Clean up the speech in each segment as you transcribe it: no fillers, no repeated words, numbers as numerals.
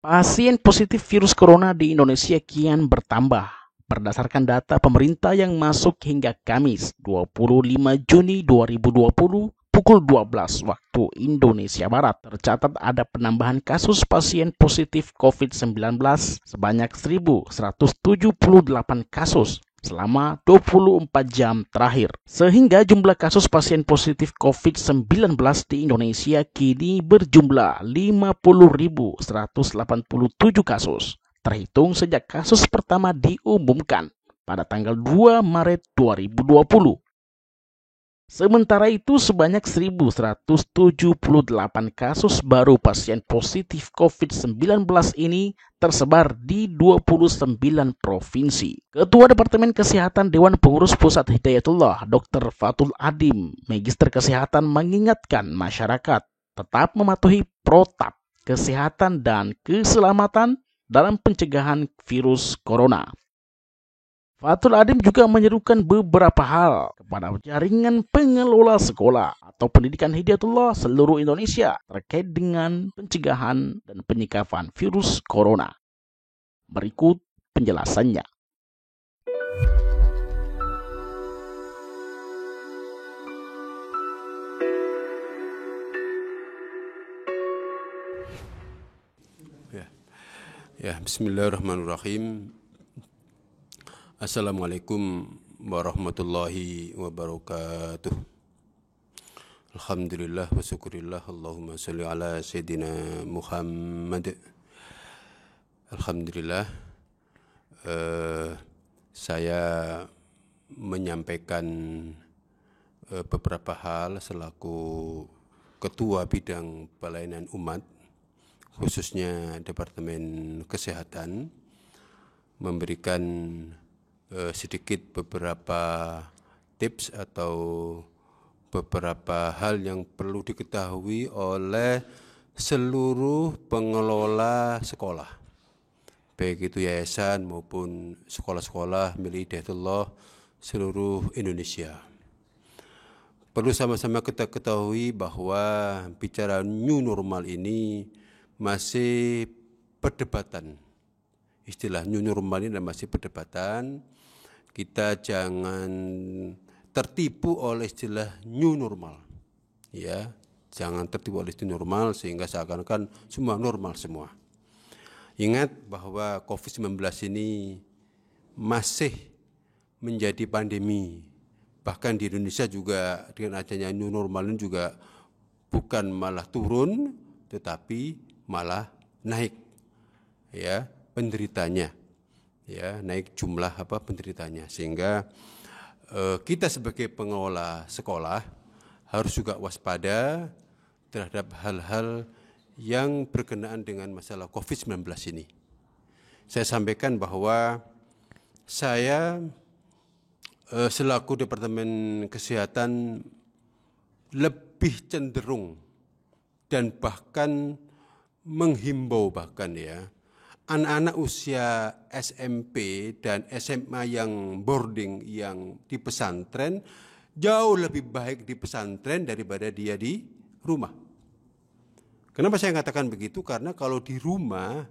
Pasien positif virus corona di Indonesia kian bertambah. Berdasarkan data pemerintah yang masuk hingga Kamis 25 Juni 2020 pukul 12 waktu Indonesia Barat, tercatat ada penambahan kasus pasien positif COVID-19 sebanyak 1.178 kasus selama 24 jam terakhir. Sehingga jumlah kasus pasien positif COVID-19 di Indonesia kini berjumlah 50.187 kasus. Terhitung sejak kasus pertama diumumkan pada tanggal 2 Maret 2020. Sementara itu, sebanyak 1.178 kasus baru pasien positif COVID-19 ini tersebar di 29 provinsi. Ketua Departemen Kesehatan Dewan Pengurus Pusat Hidayatullah, Dr. Fatul Adim, Magister Kesehatan mengingatkan masyarakat tetap mematuhi protap kesehatan dan keselamatan dalam pencegahan virus corona. Fatul Adim juga menyerukan beberapa hal kepada jaringan pengelola sekolah atau pendidikan Hidayatullah seluruh Indonesia terkait dengan pencegahan dan penyikapan virus corona. Berikut penjelasannya. Bismillahirrahmanirrahim. Assalamualaikum warahmatullahi wabarakatuh. Alhamdulillah wa syukurillah. Allahumma salli ala Sayyidina Muhammad. Alhamdulillah, saya menyampaikan beberapa hal selaku Ketua Bidang Pelayanan Umat, khususnya Departemen Kesehatan, memberikan sedikit beberapa tips atau beberapa hal yang perlu diketahui oleh seluruh pengelola sekolah, baik itu yayasan maupun sekolah-sekolah milik Hidayatullah seluruh Indonesia. Perlu sama-sama kita ketahui bahwa bicara new normal ini masih perdebatan. Istilah new normal ini masih perdebatan. Kita jangan tertipu oleh istilah new normal, ya, jangan tertipu oleh istilah normal sehingga seakan-akan semua normal semua. Ingat bahwa COVID-19 ini masih menjadi pandemi, bahkan di Indonesia juga dengan adanya new normal ini juga bukan malah turun, tetapi malah naik, ya, penderitanya. Ya, naik jumlah penderitanya, sehingga kita sebagai pengelola sekolah harus juga waspada terhadap hal-hal yang berkenaan dengan masalah COVID-19 ini. Saya sampaikan bahwa saya selaku Departemen Kesehatan lebih cenderung dan bahkan menghimbau anak-anak usia SMP dan SMA yang boarding, yang di pesantren, jauh lebih baik di pesantren daripada dia di rumah. Kenapa saya katakan begitu? Karena kalau di rumah,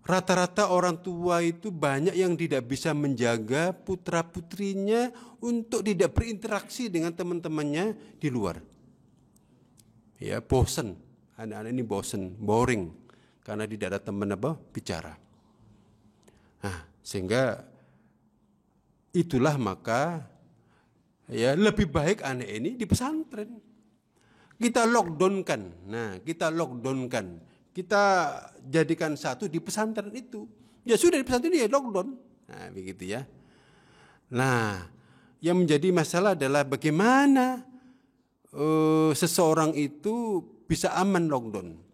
rata-rata orang tua itu banyak yang tidak bisa menjaga putra-putrinya untuk tidak berinteraksi dengan teman-temannya di luar. Ya, bosen. Anak-anak ini bosen, boring, karena tidak ada teman bicara. Nah, sehingga itulah maka ya lebih baik anak ini di pesantren. Kita lockdownkan. Nah, kita jadikan satu di pesantren itu. Ya sudah, di pesantren ya lockdown. Nah, begitu ya. Nah, yang menjadi masalah adalah bagaimana seseorang itu bisa aman lockdown.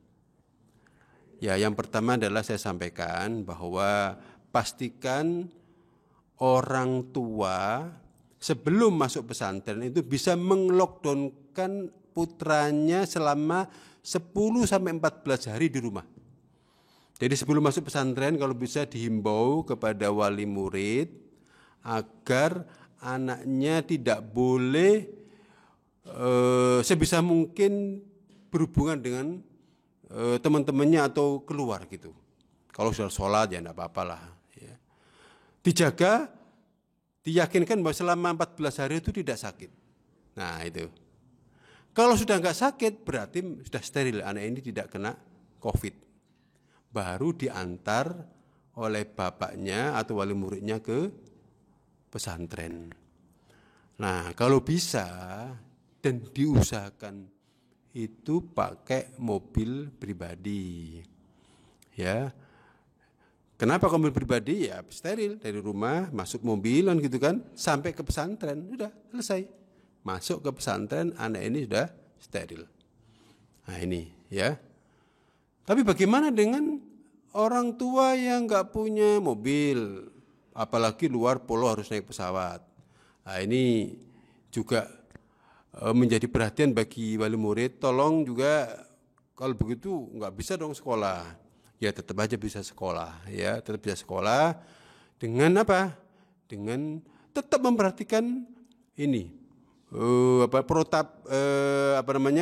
Ya, yang pertama adalah saya sampaikan bahwa pastikan orang tua sebelum masuk pesantren itu bisa menglockdownkan putranya selama 10-14 hari di rumah. Jadi sebelum masuk pesantren kalau bisa dihimbau kepada wali murid agar anaknya tidak boleh sebisa mungkin berhubungan dengan teman-temannya atau keluar gitu. Kalau sudah sholat ya enggak apa-apalah. Ya. Dijaga, diyakinkan bahwa selama 14 hari itu tidak sakit. Nah itu. Kalau sudah enggak sakit berarti sudah steril, anak ini tidak kena COVID. Baru diantar oleh bapaknya atau wali muridnya ke pesantren. Nah kalau bisa dan diusahakan itu pakai mobil pribadi, ya. Kenapa mobil pribadi? Ya steril, dari rumah masuk mobilan gitu kan, sampai ke pesantren, sudah selesai. Masuk ke pesantren, anak ini sudah steril. Nah ini, ya. Tapi bagaimana dengan orang tua yang nggak punya mobil, apalagi luar pulau harus naik pesawat? Nah ini juga menjadi perhatian bagi wali murid, tolong juga kalau begitu nggak bisa dong sekolah, ya tetap aja bisa sekolah, ya tetap bisa sekolah dengan apa? Dengan tetap memperhatikan ini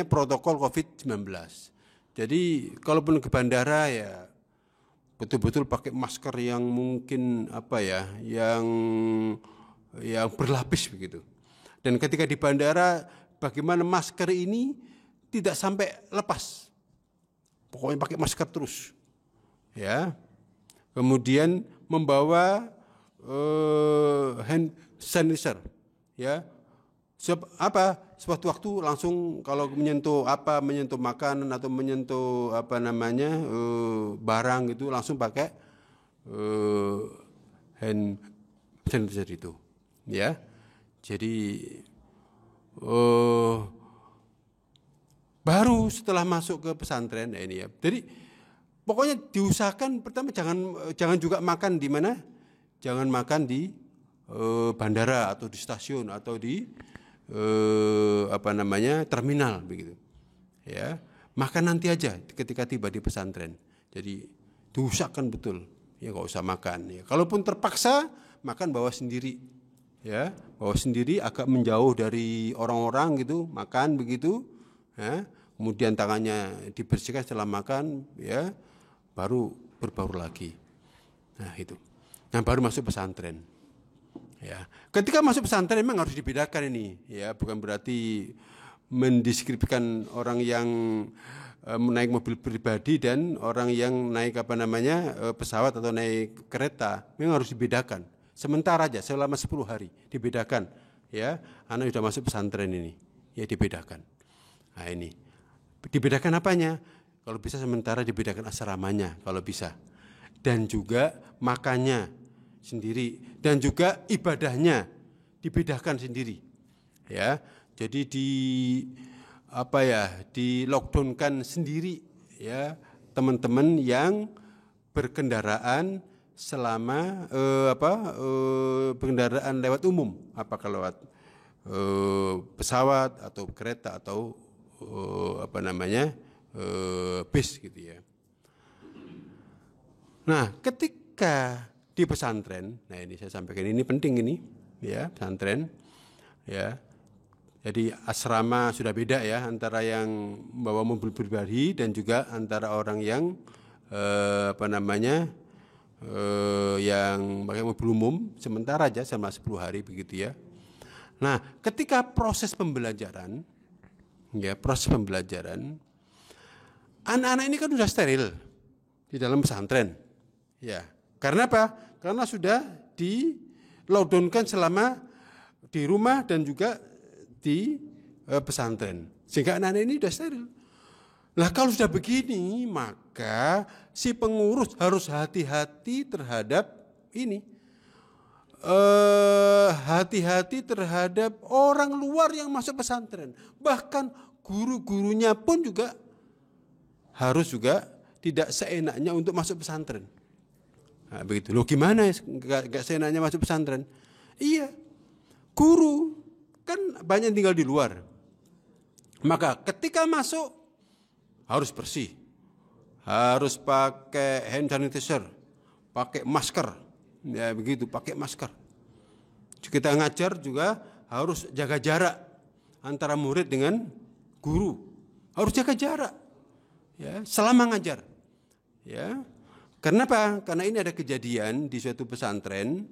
protokol COVID-19. Jadi kalaupun ke bandara ya betul-betul pakai masker yang mungkin yang berlapis begitu. Dan ketika di bandara, bagaimana masker ini tidak sampai lepas. Pokoknya pakai masker terus. Ya. Kemudian membawa hand sanitizer. Ya. Suatu waktu langsung kalau menyentuh makanan atau menyentuh barang itu langsung pakai hand sanitizer itu. Ya. Jadi baru setelah masuk ke pesantren ini ya. Jadi pokoknya diusahakan pertama jangan juga makan di mana? Jangan makan di bandara atau di stasiun atau di terminal begitu. Ya, makan nanti aja ketika tiba di pesantren. Jadi diusahakan betul. Ya nggak usah makan. Ya, kalaupun terpaksa makan bawa sendiri. Ya, bawa sendiri agak menjauh dari orang-orang gitu, makan begitu, ya, kemudian tangannya dibersihkan setelah makan, ya, baru berbaur lagi. Nah itu, nah baru masuk pesantren. Ya, ketika masuk pesantren memang harus dibedakan ini, ya, bukan berarti mendeskripsikan orang yang naik mobil pribadi dan orang yang naik pesawat atau naik kereta, memang harus dibedakan. Sementara aja selama 10 hari dibedakan, ya, anak sudah masuk pesantren ini, ya dibedakan. Nah ini, dibedakan apanya? Kalau bisa sementara dibedakan asramanya, kalau bisa, dan juga makannya sendiri, dan juga ibadahnya dibedakan sendiri, ya. Jadi di lockdownkan sendiri, ya, teman-teman yang berkendaraan selama pengendaraan lewat umum, apakah lewat pesawat atau kereta atau bis gitu ya. Nah, ketika di pesantren, nah ini saya sampaikan ini penting ini, ya, pesantren, ya. Jadi asrama sudah beda ya antara yang membawa mobil pribadi dan juga antara orang yang yang pakai mobil umum sementara aja selama 10 hari begitu ya. Nah, ketika proses pembelajaran, anak-anak ini kan sudah steril di dalam pesantren, ya. Karena apa? Karena sudah di lockdownkan selama di rumah dan juga di pesantren, sehingga anak-anak ini sudah steril. Lah kalau sudah begini, maka si pengurus harus hati-hati terhadap ini. Hati-hati terhadap orang luar yang masuk pesantren. Bahkan guru-gurunya pun juga harus juga tidak seenaknya untuk masuk pesantren. Nah, begitu. Loh gimana gak seenaknya masuk pesantren? Iya, guru kan banyak tinggal di luar. Maka ketika masuk harus bersih, harus pakai hand sanitizer, pakai masker, ya begitu, pakai masker. Kita ngajar juga harus jaga jarak antara murid dengan guru, harus jaga jarak, ya, selama ngajar. Ya. Kenapa? Karena ini ada kejadian di suatu pesantren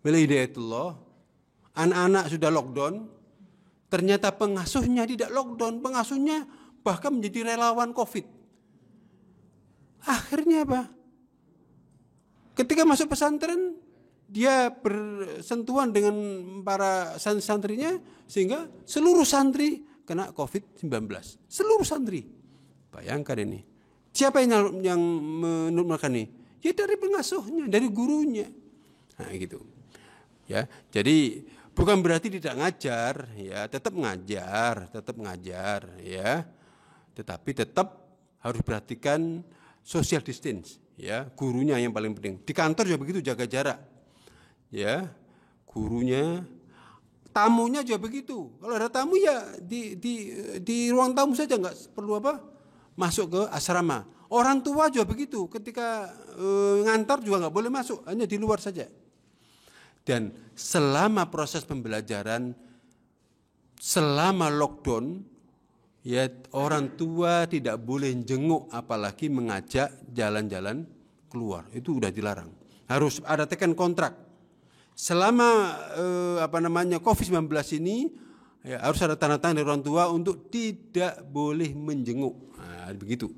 milik Hidayatullah, anak-anak sudah lockdown, ternyata pengasuhnya tidak lockdown, pengasuhnya bahkan menjadi relawan COVID. Akhirnya apa? Ketika masuk pesantren, dia bersentuhan dengan para santrinya sehingga seluruh santri kena COVID-19. Seluruh santri. Bayangkan ini. Siapa yang menurunkan ini? Ya dari pengasuhnya, dari gurunya. Nah, gitu. Ya, jadi bukan berarti tidak ngajar, ya, tetap ngajar, ya. Tetapi tetap harus perhatikan social distance, ya. Gurunya yang paling penting. Di kantor juga begitu, jaga jarak. Ya. Gurunya, tamunya juga begitu. Kalau ada tamu ya di ruang tamu saja, nggak perlu masuk ke asrama. Orang tua juga begitu. Ketika ngantar juga nggak boleh masuk, hanya di luar saja. Dan selama proses pembelajaran, selama lockdown, ya orang tua tidak boleh jenguk, apalagi mengajak jalan-jalan keluar. Itu udah dilarang. Harus ada tekan kontrak. Selama COVID-19 ini, ya, harus ada tanda tangan dari orang tua untuk tidak boleh menjenguk. Nah, begitu.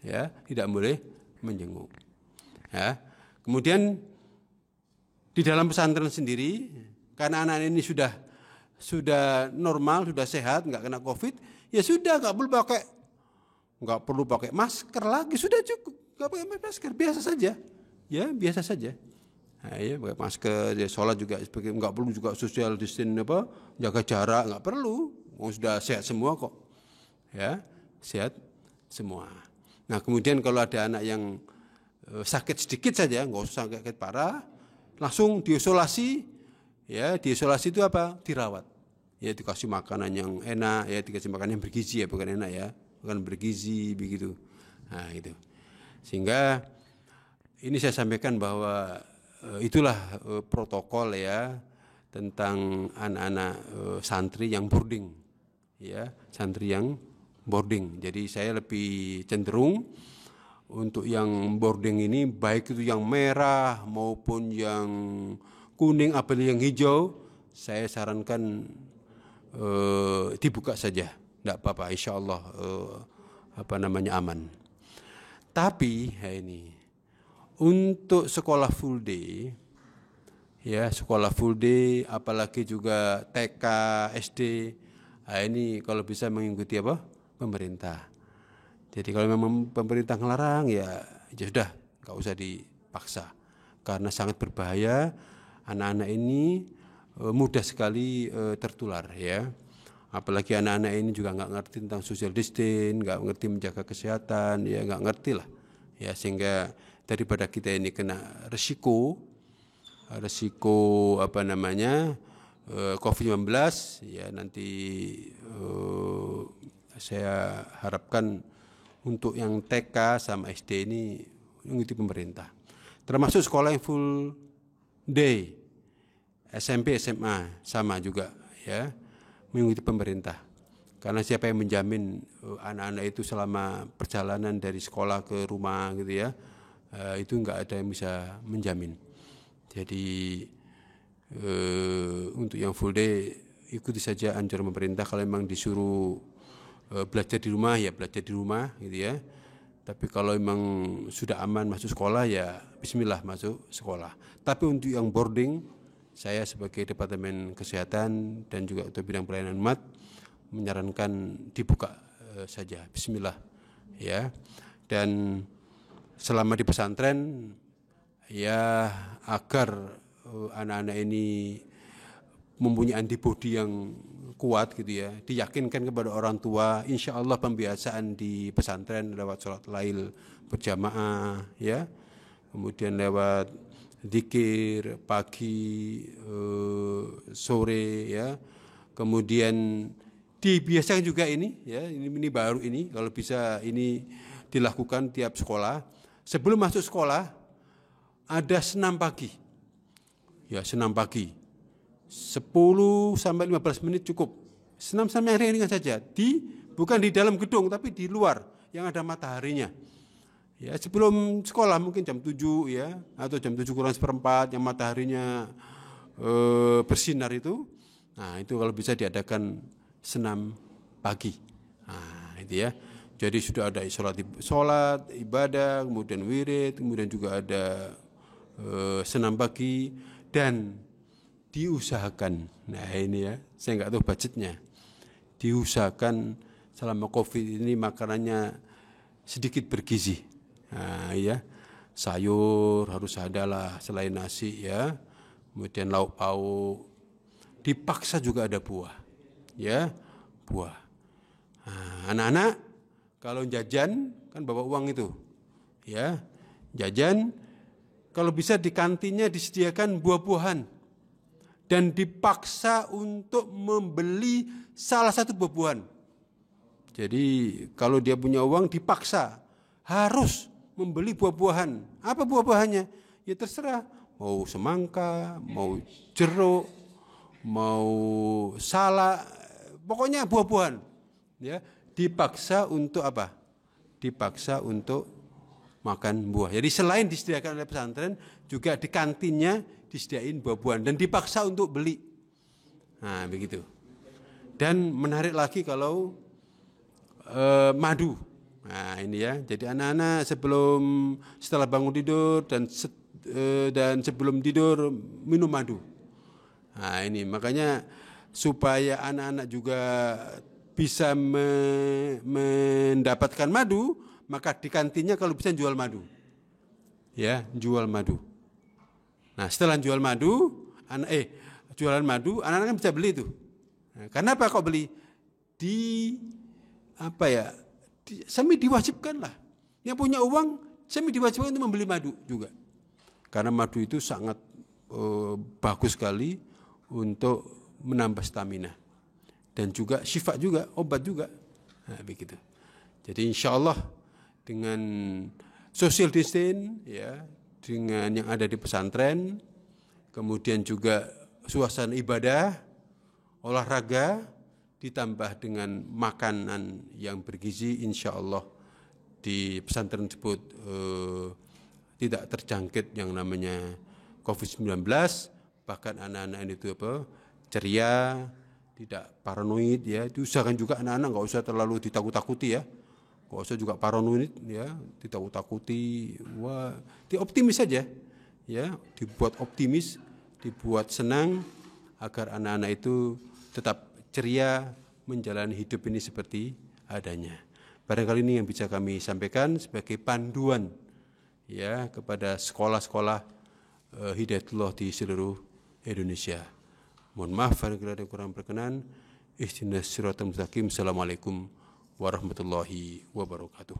Ya, tidak boleh menjenguk. Ya. Kemudian di dalam pesantren sendiri, karena anak ini sudah normal, sudah sehat, nggak kena COVID, ya sudah nggak perlu pakai masker lagi, sudah cukup, nggak pakai masker, biasa saja, ya biasa saja. Nah, ya, pakai masker, ya, sholat juga nggak perlu juga social distancing jaga jarak, nggak perlu, sudah sehat semua kok, ya sehat semua. Nah kemudian kalau ada anak yang sakit sedikit saja, nggak usah sakit parah, langsung diisolasi, ya diisolasi itu apa? Dirawat, ya dikasih makanan yang enak, ya dikasih makanan yang bergizi, ya bukan enak ya, bukan bergizi begitu. Nah itu, sehingga ini saya sampaikan bahwa itulah protokol ya tentang anak-anak santri yang boarding, ya santri yang boarding. Jadi saya lebih cenderung untuk yang boarding ini, baik itu yang merah maupun yang kuning, apalagi yang hijau, saya sarankan dibuka saja, tidak apa-apa, insya Allah aman. Tapi ini untuk sekolah full day, ya sekolah full day, apalagi juga TK, SD, ini kalau bisa mengikuti pemerintah. Jadi kalau memang pemerintah ngelarang, ya sudah, nggak usah dipaksa, karena sangat berbahaya. Anak-anak ini mudah sekali tertular, ya. Apalagi anak-anak ini juga nggak ngerti tentang social distancing, nggak ngerti menjaga kesehatan, ya nggak ngerti lah, ya sehingga daripada kita ini kena resiko COVID-19, ya nanti saya harapkan untuk yang TK sama SD ini mengikuti pemerintah, termasuk sekolah yang full day, SMP, SMA sama juga, ya mengikuti pemerintah. Karena siapa yang menjamin anak-anak itu selama perjalanan dari sekolah ke rumah gitu ya, itu enggak ada yang bisa menjamin. Jadi untuk yang full day ikuti saja anjuran pemerintah. Kalau memang disuruh belajar di rumah, ya belajar di rumah gitu ya. Tapi kalau memang sudah aman masuk sekolah, ya bismillah masuk sekolah. Tapi untuk yang boarding, saya sebagai Departemen Kesehatan dan juga untuk bidang pelayanan umat menyarankan dibuka saja, bismillah, ya. Dan selama di pesantren, ya agar anak-anak ini mempunyai antibodi yang kuat gitu ya, diyakinkan kepada orang tua, insya Allah pembiasaan di pesantren lewat sholat lail berjamaah, ya, kemudian lewat zikir pagi, sore, ya, kemudian dibiasakan juga ini, ya, ini baru ini, kalau bisa ini dilakukan tiap sekolah. Sebelum masuk sekolah ada senam pagi, ya senam pagi 10 sampai 15 menit cukup. Senam-senam yang ringan saja, bukan di dalam gedung tapi di luar, yang ada mataharinya. Ya, sebelum sekolah mungkin jam 7 ya, atau jam 7 kurang seperempat yang mataharinya bersinar itu. Nah, itu kalau bisa diadakan senam pagi. Nah, itu ya. Jadi sudah ada sholat, ibadah, kemudian wirid, kemudian juga ada senam pagi, dan diusahakan. Nah ini ya, saya nggak tahu budgetnya. Diusahakan selama COVID ini makanannya sedikit bergizi. Nah ya, sayur harus ada lah selain nasi ya. Kemudian lauk pauk. Dipaksa juga ada buah, ya buah. Nah, anak-anak kalau jajan kan bawa uang itu, ya jajan. Kalau bisa di kantinnya disediakan buah-buahan dan dipaksa untuk membeli salah satu buah-buahan. Jadi kalau dia punya uang dipaksa harus membeli buah-buahan. Apa buah-buahannya? Ya terserah, mau semangka, mau jeruk, mau salak, pokoknya buah-buahan. Ya, dipaksa untuk apa? Dipaksa untuk makan buah. Jadi selain disediakan oleh pesantren, juga di kantinnya disediain buah-buahan dan dipaksa untuk beli. Nah, begitu. Dan menarik lagi kalau madu. Nah, ini ya. Jadi anak-anak setelah bangun tidur dan sebelum tidur minum madu. Nah, ini makanya supaya anak-anak juga bisa mendapatkan madu, maka di kantinnya kalau bisa jual madu. Ya, jual madu. Nah, setelah jual madu, jualan madu, anak-anak kan bisa beli itu. Nah, kenapa kok beli? Semi diwajibkan lah. Yang punya uang, semi diwajibkan untuk membeli madu juga. Karena madu itu sangat bagus sekali untuk menambah stamina. Dan juga syifa juga, obat juga. Nah, begitu. Jadi insya Allah dengan social distancing, ya, dengan yang ada di pesantren, kemudian juga suasana ibadah, olahraga, ditambah dengan makanan yang bergizi, insya Allah di pesantren tersebut tidak terjangkit yang namanya COVID-19, bahkan anak-anak ini itu ceria, tidak paranoid ya. Diusahakan juga anak-anak nggak usah terlalu ditakut-takuti ya, nggak usah juga paranoid ya, ditakut-takuti. Wah, dioptimis saja ya, dibuat optimis, dibuat senang agar anak-anak itu tetap ceria menjalani hidup ini seperti adanya. Barangkali ini yang bisa kami sampaikan sebagai panduan ya kepada sekolah-sekolah Hidayatullah di seluruh Indonesia. Mohon maaf bila ada kurang berkenan. Ihdinas siratal mustaqim. Assalamualaikum warahmatullahi wabarakatuh.